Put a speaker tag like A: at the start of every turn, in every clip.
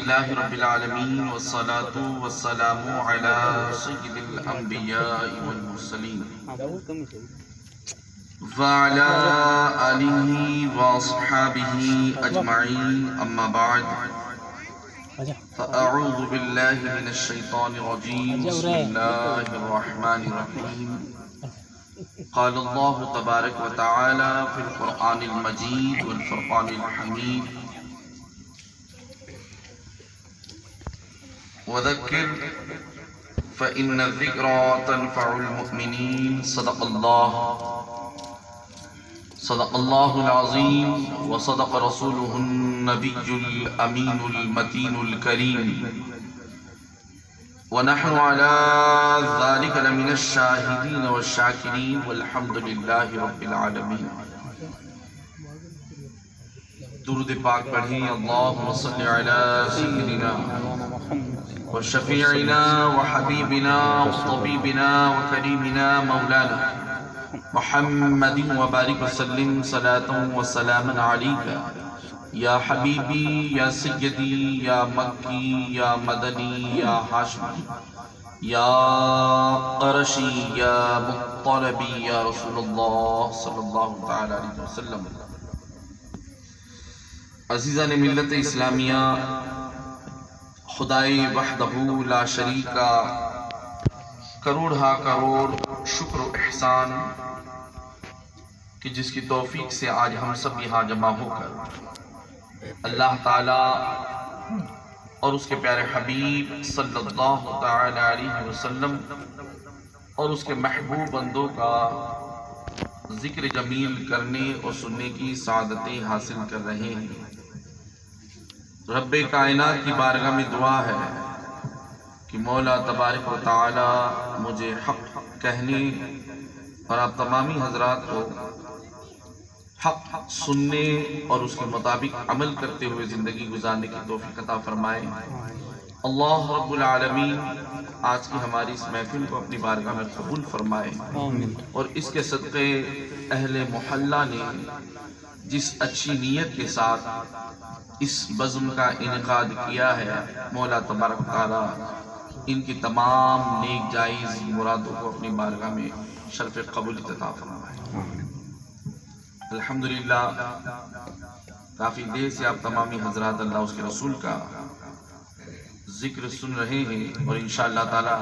A: لله رب العالمين والصلاة والسلام على سيد الأنبياء والمرسلين وعلى آله وأصحابه أجمعين أما بعد فأعوذ بالله من الشيطان الرجيم بسم الله الرحمن الرحيم قال الله تبارك وتعالى في القرآن المجيد والفرقان الحميد وذكر فإن الذكرى تنفع المؤمنين صدق الله العظيم وصدق رسوله النبي الأمين المتين الكريم ونحن على ذلك لمن الشاهدين والشاكرين والحمد لله رب العالمين. درود پاک پڑھیں. اللهم صل على سيدنا وشفيعنا وحبيبنا وطبيبنا وكريمنا مولانا محمد وبارك وسلم صلاة وسلاما عليك يا حبيبي يا سيدي يا مكي يا مدني يا هاشمي يا قرشي يا مطلبي يا رسول الله صلى الله تعالى عليه وسلم. عزیزان ملت اسلامیہ، خدائے وحدہ لا شریک کا کروڑا کروڑ شکر و احسان کہ جس کی توفیق سے آج ہم سب یہاں جمع ہو کر اللہ تعالیٰ اور اس کے پیارے حبیب صلی اللہ تعالی علیہ وسلم اور اس کے محبوب بندوں کا ذکر جمیل کرنے اور سننے کی سعادتیں حاصل کر رہے ہیں. رب کائنات کی بارگاہ میں دعا ہے کہ مولا تبارک و تعالی مجھے حق کہنے اور آپ تمامی حضرات کو حق سننے اور اس کے مطابق عمل کرتے ہوئے زندگی گزارنے کی توفیق عطا فرمائے. اللہ رب العالمین آج کی ہماری اس محفل کو اپنی بارگاہ میں قبول فرمائے اور اس کے صدقے اہل محلہ نے جس اچھی نیت کے ساتھ اس بزم کا انعقاد کیا ہے، مولا تبارک تعالیٰ ان کی تمام نیک جائز مرادوں کو اپنی بارگاہ میں شرف قبول عطا فرمائے. الحمدللہ کافی دیر سے آپ تمامی حضرات اللہ اس کے رسول کا ذکر سن رہے ہیں اور انشاءاللہ تعالی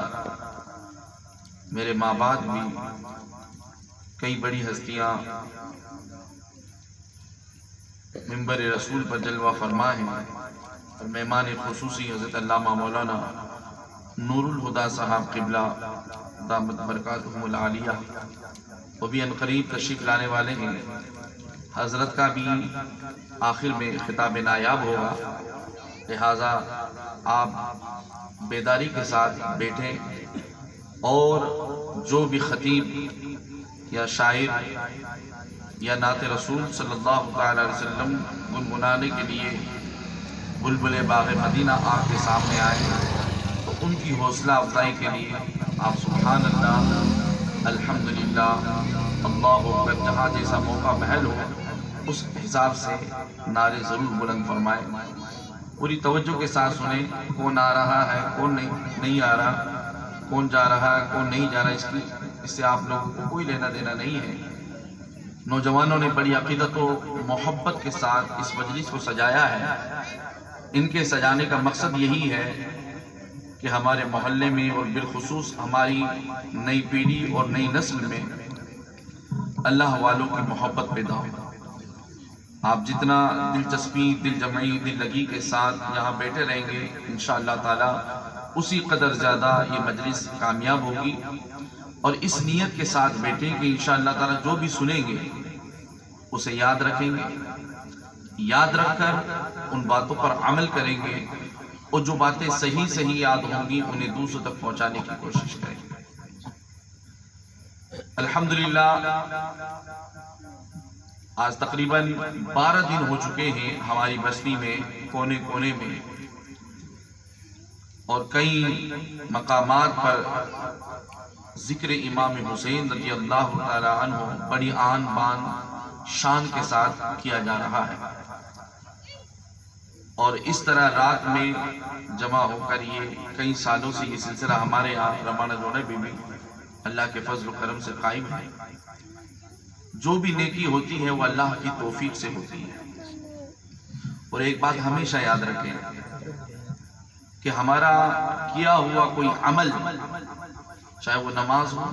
A: میرے ماں بعد بھی کئی بڑی ہستیاں منبر رسول پر جلوہ فرما ہیں اور مہمان خصوصی حضرت علامہ مولانا نور الہدیٰ صاحب قبلہ دامت برکاتہم العالیہ وہ بھی عنقریب تشریف لانے والے ہیں. حضرت کا بھی آخر میں خطاب نایاب ہوگا، لہٰذا آپ بیداری کے ساتھ بیٹھیں اور جو بھی خطیب یا شاعر یا نعت رسول صلی اللہ علیہ وسلم گنگنانے کے لیے بلبل باغ مدینہ آپ کے سامنے آئے تو ان کی حوصلہ افزائی کے لیے آپ سبحان اللہ الحمدللہ اللہ اکبر جہاں جیسا موقع محل ہو اس حساب سے نعرے ضرور بلند فرمائے. پوری توجہ کے ساتھ سنیں. کون آ رہا ہے، کون نہیں آ رہا، کون جا رہا ہے، کون نہیں جا رہا، اس سے آپ لوگوں کو کوئی لینا دینا نہیں ہے. نوجوانوں نے بڑی عقیدت و محبت کے ساتھ اس مجلس کو سجایا ہے. ان کے سجانے کا مقصد یہی ہے کہ ہمارے محلے میں اور بالخصوص ہماری نئی پیڑھی اور نئی نسل میں اللہ والوں کی محبت پیدا ہو. آپ جتنا دلچسپی، دل جمعی، دل لگی کے ساتھ یہاں بیٹھے رہیں گے انشاءاللہ تعالی اسی قدر زیادہ یہ مجلس کامیاب ہوگی. اور اس نیت کے ساتھ بیٹھیں کہ انشاءاللہ تعالی جو بھی سنیں گے اسے یاد رکھیں گے، یاد رکھ کر ان باتوں پر عمل کریں گے اور جو باتیں صحیح یاد ہوں گی انہیں دوسروں تک پہنچانے کی کوشش کریں گے. الحمدللہ آج تقریباً 12 دن ہو چکے ہیں ہماری بستی میں کونے کونے میں اور کئی مقامات پر ذکر امام حسین رضی اللہ تعالی عنہ بڑی آن بان شان کے ساتھ کیا جا رہا ہے. اور اس طرح رات میں جمع ہو کر یہ کئی سالوں سے یہ سلسلہ ہمارے یہاں رمانہ رونے بھی اللہ کے فضل و کرم سے قائم ہے۔ جو بھی نیکی ہوتی ہے وہ اللہ کی توفیق سے ہوتی ہے۔ اور ایک بات ہمیشہ یاد رکھیں کہ ہمارا کیا ہوا کوئی عمل، چاہے وہ نماز ہو،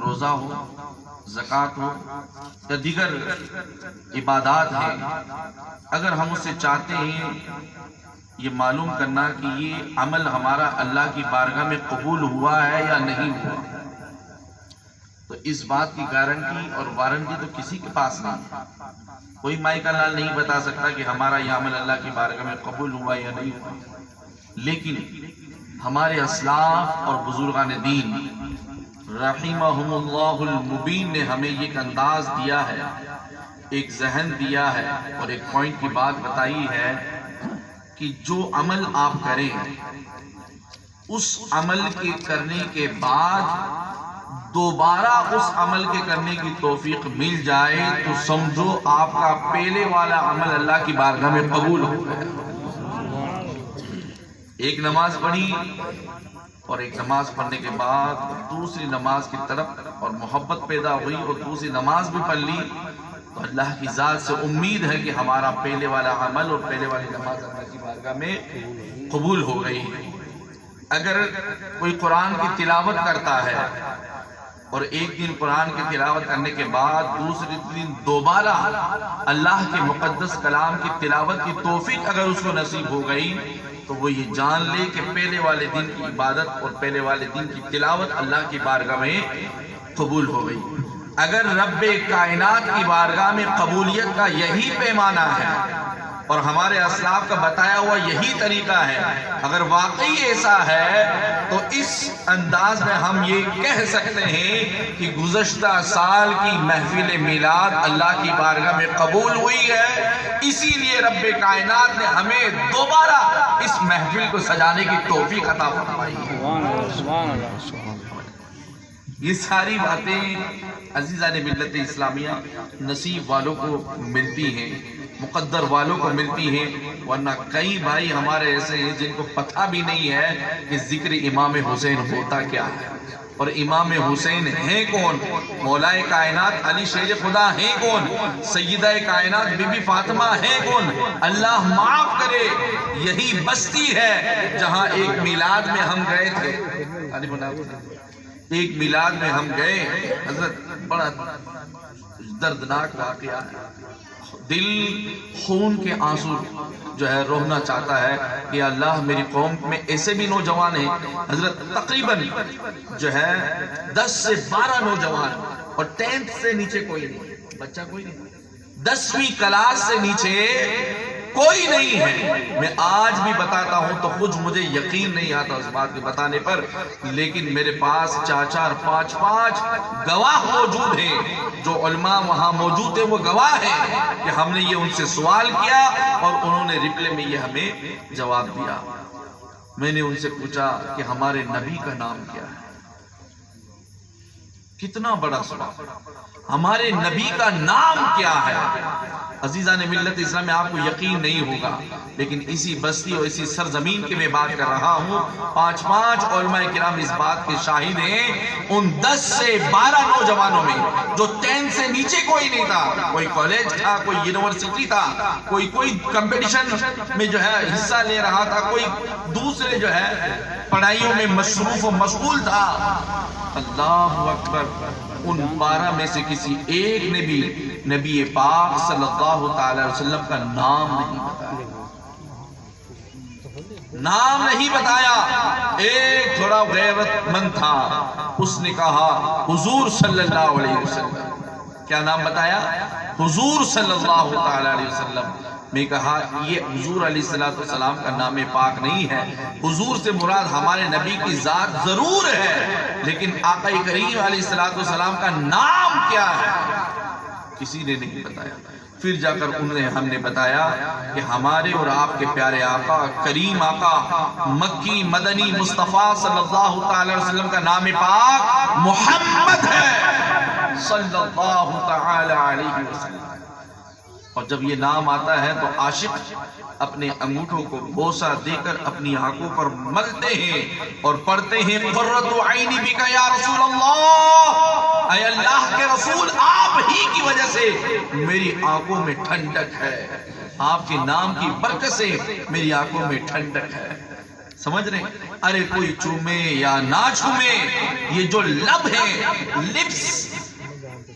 A: روزہ ہو، زکوٰۃ ہو یا دیگر عبادات ہیں، اگر ہم اس سے چاہتے ہیں یہ معلوم کرنا کہ یہ عمل ہمارا اللہ کی بارگاہ میں قبول ہوا ہے یا نہیں ہوا، تو اس بات کی گارنٹی اور وارنٹی تو کسی کے پاس نہیں۔ کوئی مائی کا لال نہیں بتا سکتا کہ ہمارا یہ عمل اللہ کی بارگاہ میں قبول ہوا یا نہیں ہوا، لیکن ہمارے اسلاف اور بزرگان دین رحمہم اللہ المبین نے ہمیں ایک انداز دیا ہے، ایک ذہن دیا ہے اور ایک پوائنٹ کی بات بتائی ہے کہ جو عمل آپ کریں اس عمل کے کرنے کے بعد دوبارہ اس عمل کے کرنے کی توفیق مل جائے تو سمجھو آپ کا پہلے والا عمل اللہ کی بارگاہ میں قبول ہو گیا۔ ایک نماز پڑھی اور ایک نماز پڑھنے کے بعد دوسری نماز کی طرف اور محبت پیدا ہوئی اور دوسری نماز بھی پڑھ لی تو اللہ کی ذات سے امید ہے کہ ہمارا پہلے والا عمل اور پہلے والی نماز اللہ کی بارگاہ میں قبول ہو گئی۔ اگر کوئی قرآن کی تلاوت کرتا ہے اور ایک دن قرآن کی تلاوت کرنے کے بعد دوسرے دن دوبارہ اللہ کے مقدس کلام کی تلاوت کی توفیق اگر اس کو نصیب ہو گئی تو وہ یہ جان لے کہ پہلے والے دن کی عبادت اور پہلے والے دن کی تلاوت اللہ کی بارگاہ میں قبول ہو گئی۔ اگر رب کائنات کی بارگاہ میں قبولیت کا یہی پیمانہ ہے اور ہمارے اسلاف کا بتایا ہوا یہی طریقہ ہے، اگر واقعی ایسا ہے تو اس انداز میں ہم یہ کہہ سکتے ہیں کہ گزشتہ سال کی محفل میلاد اللہ کی بارگاہ میں قبول ہوئی ہے، اسی لیے رب کائنات نے ہمیں دوبارہ اس محفل کو سجانے کی توفیق عطا فرمائی ہے۔ یہ ساری باتیں عزیزان ملت اسلامیہ نصیب والوں کو ملتی ہیں، مقدر والوں کو ملتی ہیں، ورنہ کئی بھائی ہمارے ایسے ہیں جن کو پتہ بھی نہیں ہے کہ ذکر امام حسین ہوتا کیا ہے اور امام حسین ہیں کون، مولا کائنات علی شیر خدا ہیں کون، سیدہ کائنات بی بی فاطمہ ہیں کون۔ اللہ معاف کرے، یہی بستی ہے جہاں ایک میلاد میں ہم گئے تھے، ایک میلاد میں ہم گئے، حضرت بڑا دردناک واقعہ ہے، دل خون کے آنسو جو ہے رونا چاہتا ہے کہ اللہ میری قوم میں ایسے بھی نوجوان ہیں، حضرت تقریباً جو ہے 10 سے 12 نوجوان اور 10th سے نیچے کوئی نہیں، بچہ کوئی نہیں، 10ویں کلاس سے نیچے کوئی نہیں ہے۔ میں آج بھی بتاتا ہوں تو خود مجھے یقین نہیں آتا اس بات کے بتانے پر، لیکن میرے پاس 4-4 5-5 گواہ موجود ہیں، جو علماء وہاں موجود ہیں وہ گواہ ہیں کہ ہم نے یہ ان سے سوال کیا اور انہوں نے رپلے میں یہ ہمیں جواب دیا۔ میں نے ان سے پوچھا کہ ہمارے نبی کا نام کیا ہے؟ کتنا بڑا سوال، ہمارے نبی کا نام کیا ہے؟ عزیزان ملت اسلام میں آپ کو یقین نہیں ہوگا، لیکن اسی بستی اور اسی سرزمین کی میں بات کر رہا ہوں، 5 علماء کرام اس بات کے شاہد ہیں، ان 10 سے 12 نوجوانوں میں جو 10 سے نیچے کوئی نہیں تھا، کوئی کالج تھا، کوئی یونیورسٹی تھا، کوئی کمپٹیشن میں جو ہے حصہ لے رہا تھا، کوئی دوسرے جو ہے پڑھائیوں میں مصروف و مشغول تھا، اللہ اکبر، ان 12 میں سے کسی ایک نے بھی نبی پاک صلی اللہ تعالی وسلم کا نام نہیں بتایا، نام نہیں بتایا۔ ایک تھوڑا غیرت مند تھا، اس نے کہا حضور صلی اللہ علیہ وسلم۔ کیا نام بتایا؟ حضور صلی اللہ تعالی علیہ وسلم۔ میں کہا یہ حضور علیہ السلام کا نام پاک نہیں ہے، حضور سے مراد ہمارے نبی کی ذات ضرور ہے، لیکن آقا کریم علیہ السلام کا نام کیا ہے کسی نے نہیں بتایا۔ پھر جا کر انہیں ہم نے بتایا کہ ہمارے اور آپ کے پیارے آقا، کریم آقا، مکی مدنی مصطفیٰ صلی اللہ تعالی وسلم کا نام پاک محمد ہے صلی اللہ تعالی علیہ وسلم۔ اور جب یہ نام آتا ہے تو عاشق اپنے انگوٹھوں کو بوسہ دے کر اپنی آنکھوں پر ملتے ہیں اور پڑھتے ہیں قرۃ عینی بک یا رسول اللہ، اے اللہ کے رسول آپ ہی کی وجہ سے میری آنکھوں میں ٹھنڈک ہے، آپ کے نام کی برکت سے میری آنکھوں میں ٹھنڈک ہے۔ سمجھ رہے ہیں؟ ارے کوئی چومے یا نہ چومے، یہ جو لب ہے، لپس،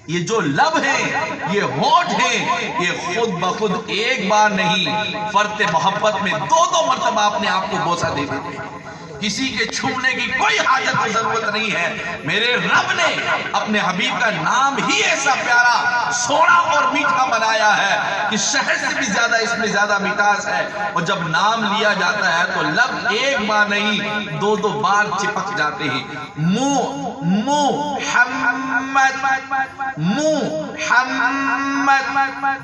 A: یہ جو لب ہیں، یہ ہونٹ ہیں، یہ خود بخود ایک بار نہیں، فرط محبت میں دو مرتبہ اپنے آپ کو بوسہ دے دیتے ہیں۔ کسی کے چھونے کی کوئی حاجت کی ضرورت نہیں ہے۔ میرے رب نے اپنے حبیب کا نام ہی ایسا پیارا، سونا اور میٹھا بنایا ہے کہ شہد سے بھی زیادہ اس میں زیادہ مٹھاس ہے، اور جب نام لیا جاتا ہے تو لب ایک بار نہیں دو بار چپک جاتے ہیں۔ محمد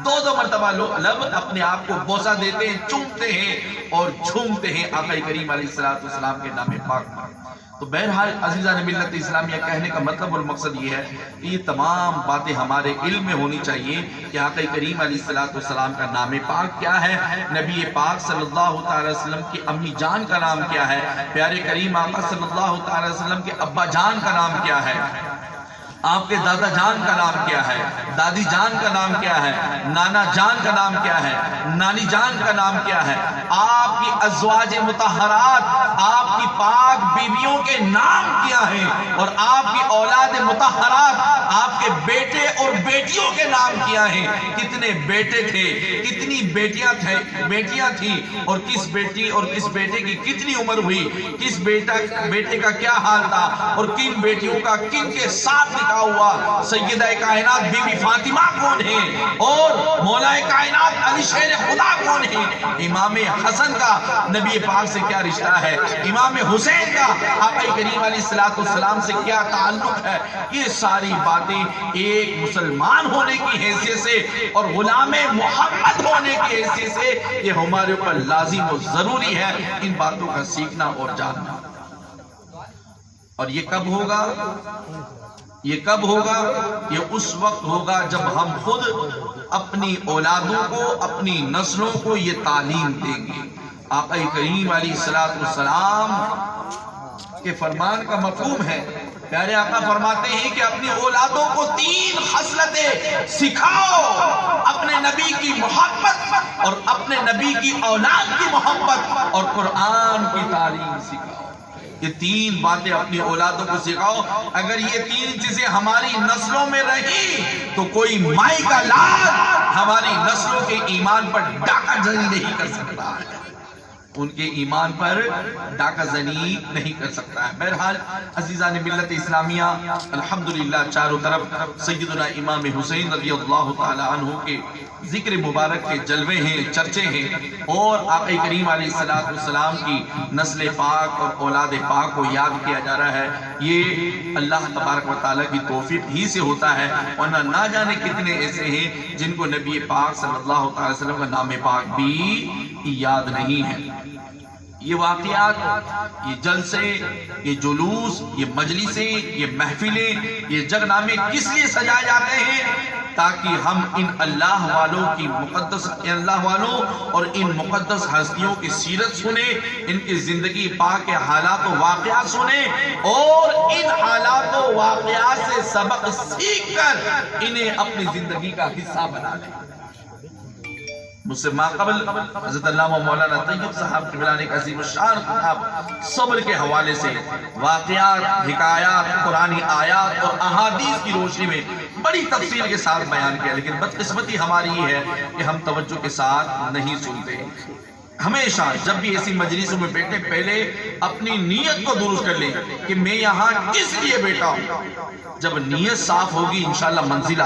A: دو مرتبہ لب اپنے آپ کو بوسہ دیتے ہیں، چومتے ہیں اور جھومتے ہیں آقا کریم علیہ السلام کے نام پاک پر۔ تو بہرحال عزیزان ملت اسلامیہ، کہنے کا مطلب اور مقصد یہ ہے کہ یہ تمام باتیں ہمارے علم میں ہونی چاہیے کہ آقا کریم علیہ السلام کا نام پاک کیا ہے، نبی پاک صلی اللہ تعالی وسلم کی امی جان کا نام کیا ہے، پیارے کریم آقا صلی اللہ تعالی وسلم کے ابا جان کا نام کیا ہے، آپ کے دادا جان کا نام کیا ہے، دادی جان کا نام کیا ہے، نانا جان کا نام کیا ہے، نانی جان کا نام کیا ہے، آپ کی ازواج مطہرات، آپ کی پاک بیویوں کے نام کیا ہیں، اور آپ کی اولاد مطہرات، آپ کے بیٹے اور بیٹیوں کے نام کیا ہیں، کتنے بیٹے تھے، کتنی بیٹیاں تھیں، اور کس بیٹی اور کس بیٹے کی کتنی عمر ہوئی، کس بیٹے کا کیا حال تھا، اور کن بیٹیوں کا کن کے ساتھ نکاح ہوا۔ سیدہ کائنات بی بی فاطمہ کون ہیں، اور مولا کائنات علی شیر خدا کون ہیں، امام حسن کا نبی پاک سے کیا رشتہ ہے، امام حسین کا آقا کریم علیہ السلام سے کیا تعلق ہے، یہ ساری باتیں ایک مسلمان ہونے کی حیثیت سے اور غلام محمد ہونے کی حیثیت سے یہ ہمارے اوپر لازم و ضروری ہے ان باتوں کا سیکھنا اور جاننا۔ اور یہ کب ہوگا؟ یہ کب ہوگا؟ یہ اس وقت ہوگا جب ہم خود اپنی اولادوں کو، اپنی نسلوں کو یہ تعلیم دیں گے۔ آقا کریم علیہ السلام کے فرمان کا مفہوم ہے، پیارے آقا فرماتے ہیں کہ اپنی اولادوں کو 3 خصلتیں سکھاؤ، اپنے نبی کی محبت اور اپنے نبی کی اولاد کی محبت اور قرآن کی تعلیم سکھاؤ۔ یہ 3 باتیں اپنی اولادوں کو سکھاؤ۔ اگر یہ 3 چیزیں ہماری نسلوں میں رہی تو کوئی مائی کا لال ہماری نسلوں کے ایمان پر ڈاکہ زنی نہیں کر سکتا ہے، ان کے ایمان پر ڈاکہ زنی نہیں کر سکتا ہے۔ بہرحال عزیزان ملت اسلامیہ، الحمدللہ چاروں طرف سیدنا امام حسین رضی اللہ تعالی عنہ کے ذکر مبارک کے جلوے ہیں، چرچے ہیں، اور آقا کریم علیہ السلام کی نسل پاک اور اولاد پاک کو یاد کیا جا رہا ہے۔ یہ اللہ تبارک و تعالیٰ کی توفیق ہی سے ہوتا ہے، ورنہ نہ جانے کتنے ایسے ہیں جن کو نبی پاک صلی اللہ علیہ وسلم کا نام پاک بھی یاد نہیں ہے۔ یہ واقعات، یہ جلسے، یہ جلوس، یہ مجلسیں، یہ محفلیں، یہ جگنامے کس لیے سجائے جاتے ہیں؟ تاکہ ہم ان اللہ والوں اور ان مقدس ہستیوں کی سیرت سنیں، ان کی زندگی پاک کے حالات و واقعات سنیں، اور ان حالات و واقعات سے سبق سیکھ کر انہیں اپنی زندگی کا حصہ بنا لیں۔ مجھ سے ماقبل حضرت علامہ مولانا طیب صاحب قبلہ نے ایک عظیم الشان کتاب صبر کے حوالے سے واقعات، حکایات، قرآنی آیات اور احادیث کی روشنی میں بڑی تفصیل کے ساتھ بیان کیا، لیکن بدقسمتی ہماری یہ ہے کہ ہم توجہ کے ساتھ نہیں سنتے۔ ہمیشہ جب بھی ایسی مجلسوں میں بیٹھے، پہلے اپنی نیت کو درست کر لیں کہ میں یہاں کس لیے بیٹھا ہوں۔ جب نیت صاف ہوگی انشاءاللہ منزل